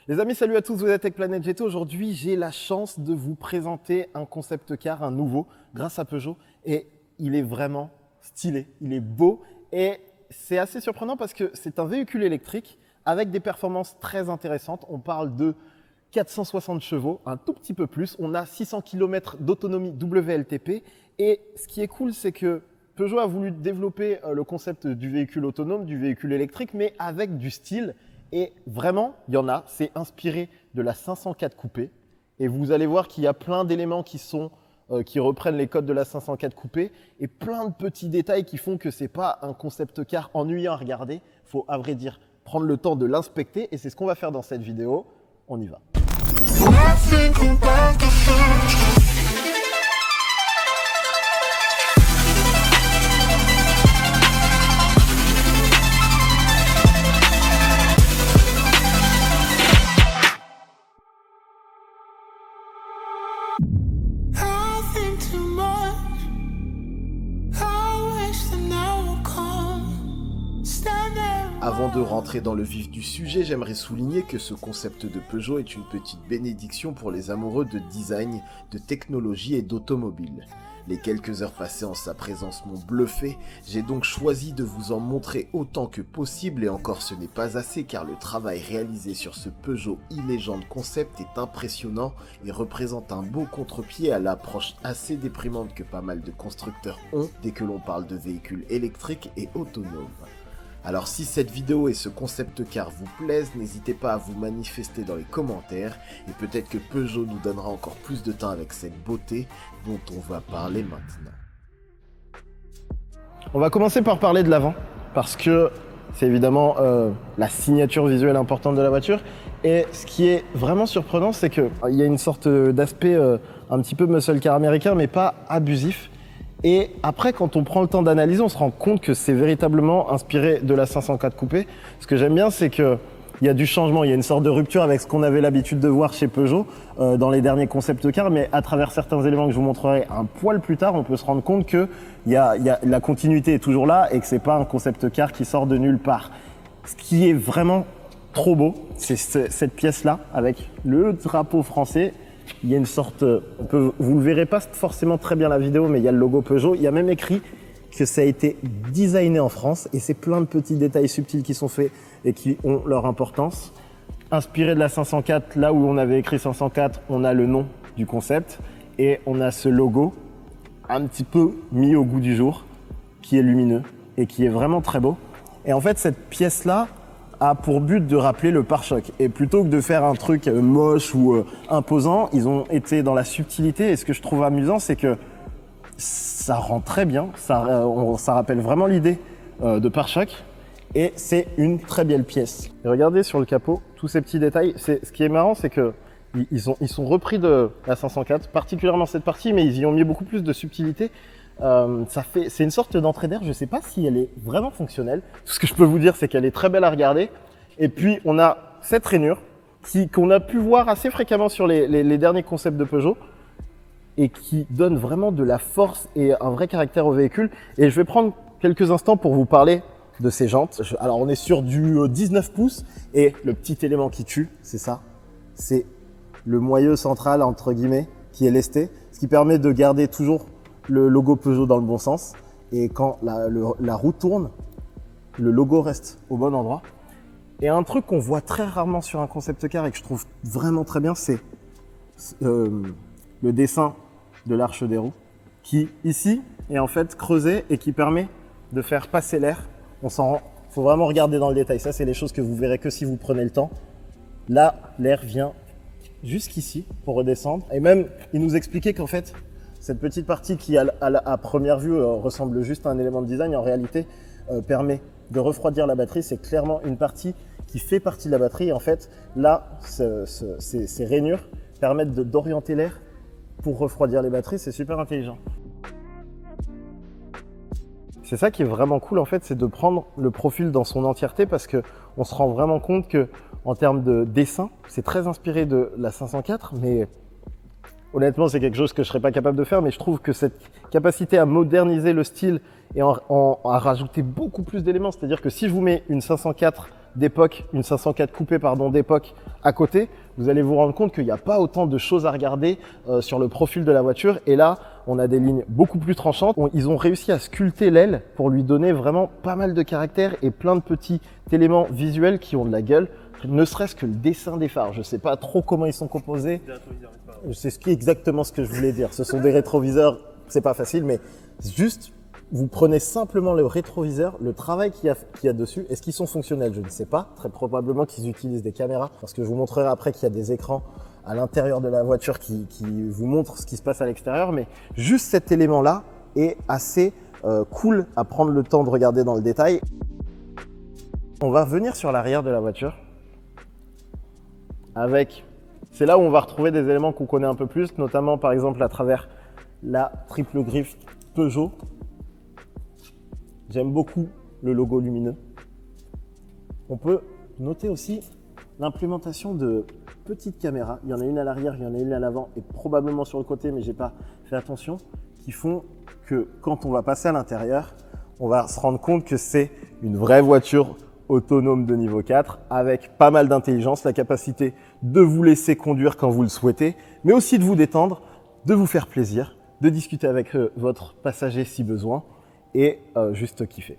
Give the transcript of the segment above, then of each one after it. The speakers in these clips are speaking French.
Les amis, salut à tous, vous êtes avec Planète GT. Aujourd'hui, j'ai la chance de vous présenter un concept car, un nouveau, grâce à Peugeot. Et il est vraiment stylé, il est beau. Et c'est assez surprenant parce que c'est un véhicule électrique avec des performances très intéressantes. On parle de 460 chevaux, un tout petit peu plus. On a 600 km d'autonomie WLTP. Et ce qui est cool, c'est que Peugeot a voulu développer le concept du véhicule autonome, du véhicule électrique, mais avec du style. Et vraiment, il y en a, c'est inspiré de la 504 coupé. Et vous allez voir qu'il y a plein d'éléments qui reprennent les codes de la 504 coupé et plein de petits détails qui font que c'est pas un concept car ennuyant à regarder. Il faut, à vrai dire, prendre le temps de l'inspecter et c'est ce qu'on va faire dans cette vidéo. On y va. Avant de rentrer dans le vif du sujet, j'aimerais souligner que ce concept de Peugeot est une petite bénédiction pour les amoureux de design, de technologie et d'automobile. Les quelques heures passées en sa présence m'ont bluffé, j'ai donc choisi de vous en montrer autant que possible et encore ce n'est pas assez car le travail réalisé sur ce Peugeot e-Legend concept est impressionnant et représente un beau contre-pied à l'approche assez déprimante que pas mal de constructeurs ont dès que l'on parle de véhicules électriques et autonomes. Alors si cette vidéo et ce concept car vous plaisent, n'hésitez pas à vous manifester dans les commentaires et peut-être que Peugeot nous donnera encore plus de temps avec cette beauté dont on va parler maintenant. On va commencer par parler de l'avant parce que c'est évidemment la signature visuelle importante de la voiture. Et ce qui est vraiment surprenant, c'est qu'il y a une sorte d'aspect un petit peu muscle car américain, mais pas abusif. Et après, quand on prend le temps d'analyser, on se rend compte que c'est véritablement inspiré de la 504 coupé. Ce que j'aime bien, c'est qu'il y a du changement, il y a une sorte de rupture avec ce qu'on avait l'habitude de voir chez Peugeot dans les derniers concept cars, mais à travers certains éléments que je vous montrerai un poil plus tard, on peut se rendre compte que la continuité est toujours là et que c'est pas un concept car qui sort de nulle part. Ce qui est vraiment trop beau, c'est cette pièce-là avec le drapeau français. Il y a une sorte, vous le verrez pas forcément très bien la vidéo, mais il y a le logo Peugeot. Il y a même écrit que ça a été designé en France et c'est plein de petits détails subtils qui sont faits et qui ont leur importance. Inspiré de la 504, là où on avait écrit 504, on a le nom du concept et on a ce logo un petit peu mis au goût du jour qui est lumineux et qui est vraiment très beau. Et en fait, cette pièce-là a pour but de rappeler le pare-choc. Et plutôt que de faire un truc moche ou imposant, ils ont été dans la subtilité. Et ce que je trouve amusant, c'est que ça rend très bien. Ça rappelle vraiment l'idée de pare-choc. Et c'est une très belle pièce. Et regardez sur le capot, tous ces petits détails. Ce qui est marrant, c'est que ils sont repris de la 504, particulièrement cette partie, mais ils y ont mis beaucoup plus de subtilité. C'est une sorte d'entrée d'air, je ne sais pas si elle est vraiment fonctionnelle. Tout ce que je peux vous dire, c'est qu'elle est très belle à regarder. Et puis, on a cette rainure qu'on a pu voir assez fréquemment sur les derniers concepts de Peugeot et qui donne vraiment de la force et un vrai caractère au véhicule. Et je vais prendre quelques instants pour vous parler de ces jantes. Alors, on est sur du 19 pouces et le petit élément qui tue, c'est ça. C'est le moyeu central, entre guillemets, qui est lesté, ce qui permet de garder toujours le logo Peugeot dans le bon sens et quand la roue tourne, le logo reste au bon endroit. Et un truc qu'on voit très rarement sur un concept car et que je trouve vraiment très bien, c'est le dessin de l'arche des roues qui ici est en fait creusé et qui permet de faire passer l'air. On s'en rend, faut vraiment regarder dans le détail. Ça, c'est les choses que vous verrez que si vous prenez le temps. Là, l'air vient jusqu'ici pour redescendre. Et même, il nous expliquait qu'en fait, cette petite partie qui, à première vue, ressemble juste à un élément de design, en réalité, permet de refroidir la batterie. C'est clairement une partie qui fait partie de la batterie. Et en fait, là, ces rainures permettent d'orienter l'air pour refroidir les batteries. C'est super intelligent. C'est ça qui est vraiment cool, en fait, c'est de prendre le profil dans son entièreté parce qu'on se rend vraiment compte que, en termes de dessin, c'est très inspiré de la 504, mais honnêtement, c'est quelque chose que je ne serais pas capable de faire, mais je trouve que cette capacité à moderniser le style et à rajouter beaucoup plus d'éléments, c'est-à-dire que si je vous mets une 504 d'époque, une 504 coupé pardon, d'époque à côté, vous allez vous rendre compte qu'il n'y a pas autant de choses à regarder sur le profil de la voiture. Et là, on a des lignes beaucoup plus tranchantes. Ils ont réussi à sculpter l'aile pour lui donner vraiment pas mal de caractère et plein de petits éléments visuels qui ont de la gueule. Ne serait-ce que le dessin des phares. Je ne sais pas trop comment ils sont composés. C'est exactement ce que je voulais dire. Ce sont des rétroviseurs, c'est pas facile, mais juste, vous prenez simplement le rétroviseur, le travail qu'il y a dessus. Est-ce qu'ils sont fonctionnels? Je ne sais pas. Très probablement qu'ils utilisent des caméras, parce que je vous montrerai après qu'il y a des écrans à l'intérieur de la voiture qui vous montrent ce qui se passe à l'extérieur. Mais juste cet élément-là est assez cool à prendre le temps de regarder dans le détail. On va revenir sur l'arrière de la voiture. C'est là où on va retrouver des éléments qu'on connaît un peu plus, notamment par exemple à travers la triple griffe Peugeot. J'aime beaucoup le logo lumineux. On peut noter aussi l'implémentation de petites caméras. Il y en a une à l'arrière, il y en a une à l'avant et probablement sur le côté, mais j'ai pas fait attention, qui font que quand on va passer à l'intérieur, on va se rendre compte que c'est une vraie voiture autonome de niveau 4 avec pas mal d'intelligence, la capacité de vous laisser conduire quand vous le souhaitez, mais aussi de vous détendre, de vous faire plaisir, de discuter avec votre passager si besoin et juste kiffer.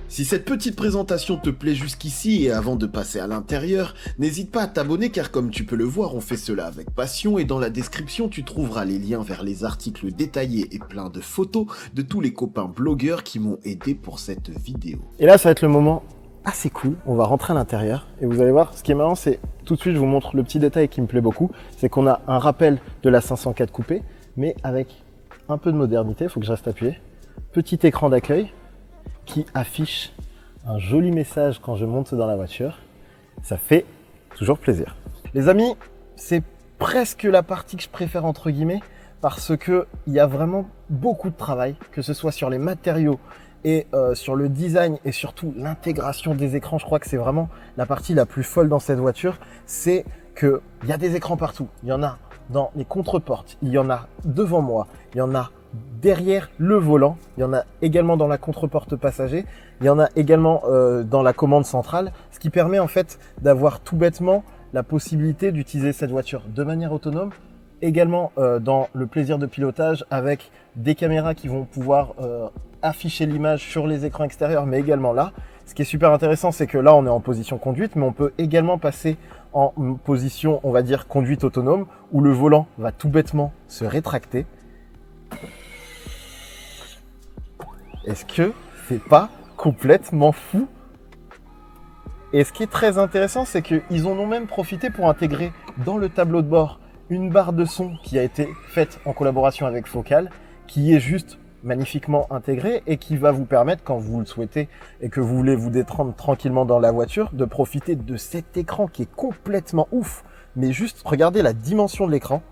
Si cette petite présentation te plaît jusqu'ici et avant de passer à l'intérieur, n'hésite pas à t'abonner car comme tu peux le voir, on fait cela avec passion et dans la description tu trouveras les liens vers les articles détaillés et plein de photos de tous les copains blogueurs qui m'ont aidé pour cette vidéo. Et là ça va être le moment assez cool, on va rentrer à l'intérieur et vous allez voir, ce qui est marrant c'est tout de suite je vous montre le petit détail qui me plaît beaucoup, c'est qu'on a un rappel de la 504 coupé mais avec un peu de modernité, il faut que je reste appuyé. Petit écran d'accueil qui affiche un joli message quand je monte dans la voiture, ça fait toujours plaisir. Les amis, c'est presque la partie que je préfère entre guillemets parce que il y a vraiment beaucoup de travail, que ce soit sur les matériaux et sur le design et surtout l'intégration des écrans. Je crois que c'est vraiment la partie la plus folle dans cette voiture, c'est qu'il y a des écrans partout. Il y en a dans les contreportes, il y en a devant moi, il y en a derrière le volant, il y en a également dans la contreporte passager, il y en a également dans la commande centrale, ce qui permet en fait d'avoir tout bêtement la possibilité d'utiliser cette voiture de manière autonome, également dans le plaisir de pilotage avec des caméras qui vont pouvoir afficher l'image sur les écrans extérieurs, mais également là. Ce qui est super intéressant, c'est que là, on est en position conduite, mais on peut également passer en position, on va dire, conduite autonome, où le volant va tout bêtement se rétracter. Est-ce que c'est pas complètement fou? Et ce qui est très intéressant, c'est qu'ils en ont même profité pour intégrer dans le tableau de bord une barre de son qui a été faite en collaboration avec Focal, qui est juste magnifiquement intégrée et qui va vous permettre, quand vous le souhaitez et que vous voulez vous détendre tranquillement dans la voiture, de profiter de cet écran qui est complètement ouf. Mais juste, regardez la dimension de l'écran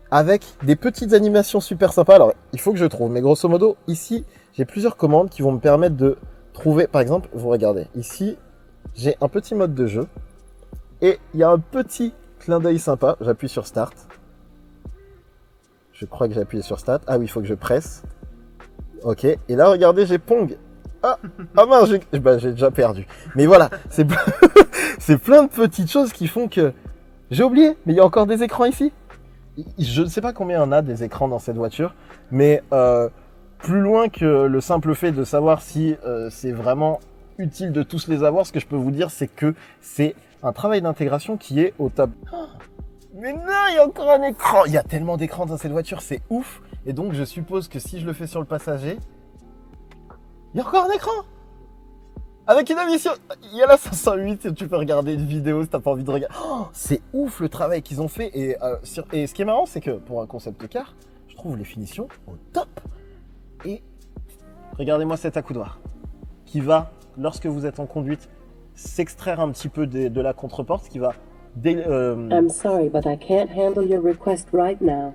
avec des petites animations super sympas. Alors, il faut que je trouve, mais grosso modo, ici, j'ai plusieurs commandes qui vont me permettre de trouver, par exemple, vous regardez, ici, j'ai un petit mode de jeu et il y a un petit clin d'œil sympa. J'appuie sur Start. Je crois que j'ai appuyé sur Start. Ah oui, il faut que je presse. Ok, et là, regardez, j'ai Pong. Ah mince, j'ai déjà perdu. Mais voilà, c'est plein de petites choses qui font que... J'ai oublié, mais il y a encore des écrans ici. Je ne sais pas combien il y en a des écrans dans cette voiture, mais plus loin que le simple fait de savoir si c'est vraiment utile de tous les avoir, ce que je peux vous dire, c'est que c'est un travail d'intégration qui est au top. Oh, mais non, il y a encore un écran. Il y a tellement d'écrans dans cette voiture, c'est ouf. Et donc, je suppose que si je le fais sur le passager, il y a encore un écran. Avec une émission, il y a la 508, tu peux regarder une vidéo si t'as pas envie de regarder. Oh, c'est ouf le travail qu'ils ont fait. Et ce qui est marrant, c'est que pour un concept car, je trouve les finitions au top. Et regardez-moi cet accoudoir qui va, lorsque vous êtes en conduite, s'extraire un petit peu de la contreporte, qui va... I'm sorry, but I can't handle your request right now.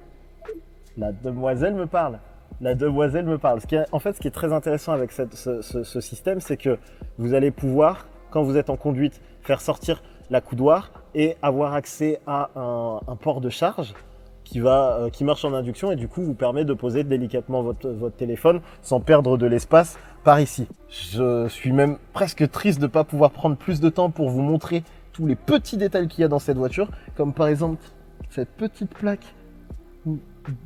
La demoiselle me parle. La demoiselle me parle. En fait, ce qui est très intéressant avec ce système, c'est que vous allez pouvoir, quand vous êtes en conduite, faire sortir l'accoudoir et avoir accès à un port de charge qui marche en induction et du coup vous permet de poser délicatement votre téléphone sans perdre de l'espace par ici. Je suis même presque triste de ne pas pouvoir prendre plus de temps pour vous montrer tous les petits détails qu'il y a dans cette voiture, comme par exemple cette petite plaque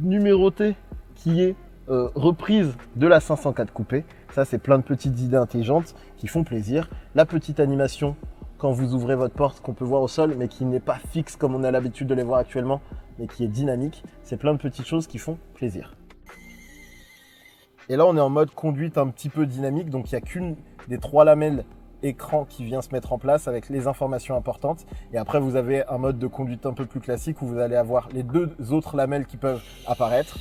numérotée qui est reprise de la 504 coupé. Ça, c'est plein de petites idées intelligentes qui font plaisir. La petite animation quand vous ouvrez votre porte qu'on peut voir au sol, mais qui n'est pas fixe comme on a l'habitude de les voir actuellement, mais qui est dynamique. C'est plein de petites choses qui font plaisir. Et là, on est en mode conduite un petit peu dynamique, donc il n'y a qu'une des 3 lamelles écran qui vient se mettre en place avec les informations importantes. Et après, vous avez un mode de conduite un peu plus classique où vous allez avoir les 2 autres lamelles qui peuvent apparaître.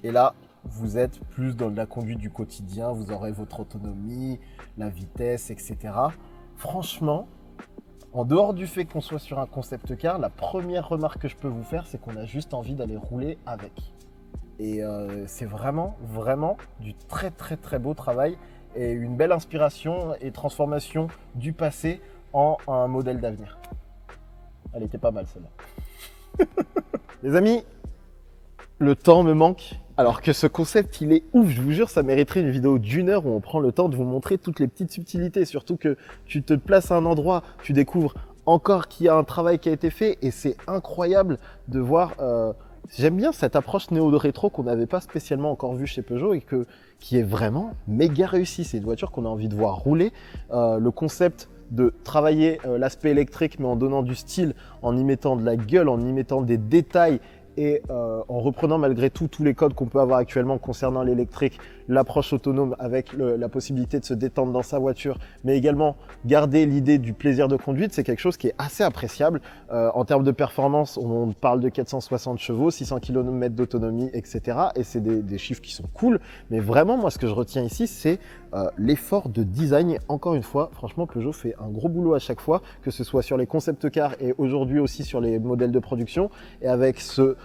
Et là, vous êtes plus dans la conduite du quotidien, vous aurez votre autonomie, la vitesse, etc. Franchement, en dehors du fait qu'on soit sur un concept car, la première remarque que je peux vous faire, c'est qu'on a juste envie d'aller rouler avec. Et c'est vraiment du très beau travail et une belle inspiration et transformation du passé en un modèle d'avenir. Elle était pas mal celle-là. Les amis, le temps me manque. Alors que ce concept, il est ouf, je vous jure, ça mériterait une vidéo d'1 heure où on prend le temps de vous montrer toutes les petites subtilités. Surtout que tu te places à un endroit, tu découvres encore qu'il y a un travail qui a été fait et c'est incroyable de voir... J'aime bien cette approche néo-rétro qu'on n'avait pas spécialement encore vue chez Peugeot et qui est vraiment méga réussie. C'est une voiture qu'on a envie de voir rouler. Le concept de travailler l'aspect électrique mais en donnant du style, en y mettant de la gueule, en y mettant des détails et en reprenant malgré tout tous les codes qu'on peut avoir actuellement concernant l'électrique, l'approche autonome avec la possibilité de se détendre dans sa voiture, mais également garder l'idée du plaisir de conduite, c'est quelque chose qui est assez appréciable. En termes de performance, on parle de 460 chevaux, 600 km d'autonomie, etc. Et c'est des chiffres qui sont cool, mais vraiment, moi, ce que je retiens ici, c'est l'effort de design. Et encore une fois, franchement, Peugeot fait un gros boulot à chaque fois, que ce soit sur les concept cars et aujourd'hui aussi sur les modèles de production. Et avec ce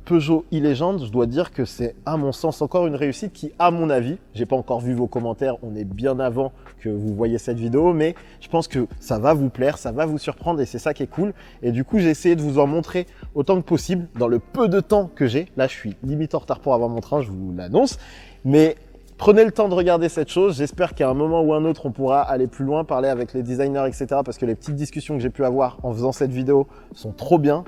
Peugeot e-Legend, je dois dire que c'est à mon sens encore une réussite qui, à mon avis, j'ai pas encore vu vos commentaires, on est bien avant que vous voyez cette vidéo, mais je pense que ça va vous plaire, ça va vous surprendre et c'est ça qui est cool. Et du coup, j'ai essayé de vous en montrer autant que possible dans le peu de temps que j'ai. Là, je suis limite en retard pour avoir mon train, je vous l'annonce, mais prenez le temps de regarder cette chose. J'espère qu'à un moment ou un autre, on pourra aller plus loin, parler avec les designers, etc. Parce que les petites discussions que j'ai pu avoir en faisant cette vidéo sont trop bien.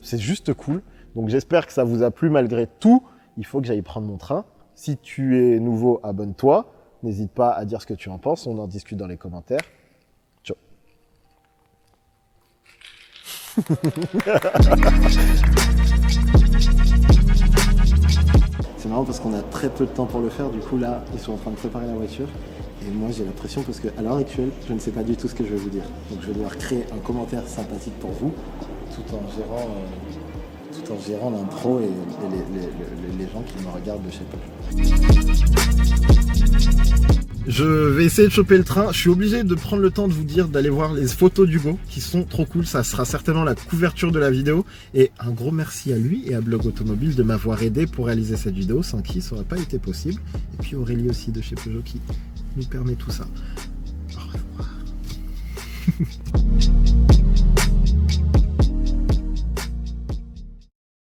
C'est juste cool. Donc j'espère que ça vous a plu malgré tout. Il faut que j'aille prendre mon train. Si tu es nouveau, abonne-toi. N'hésite pas à dire ce que tu en penses. On en discute dans les commentaires. Ciao. C'est marrant parce qu'on a très peu de temps pour le faire. Du coup là, ils sont en train de préparer la voiture. Et moi j'ai l'impression parce qu'à l'heure actuelle, je ne sais pas du tout ce que je vais vous dire. Donc je vais devoir créer un commentaire sympathique pour vous tout en gérant l'intro et les gens qui me regardent de chez Peugeot. Je vais essayer de choper le train. Je suis obligé de prendre le temps de vous dire d'aller voir les photos d'Hugo qui sont trop cool. Ça sera certainement la couverture de la vidéo. Et un gros merci à lui et à Blog Automobile de m'avoir aidé pour réaliser cette vidéo, sans qui ça n'aurait pas été possible. Et puis Aurélie aussi de chez Peugeot qui nous permet tout ça. Au revoir.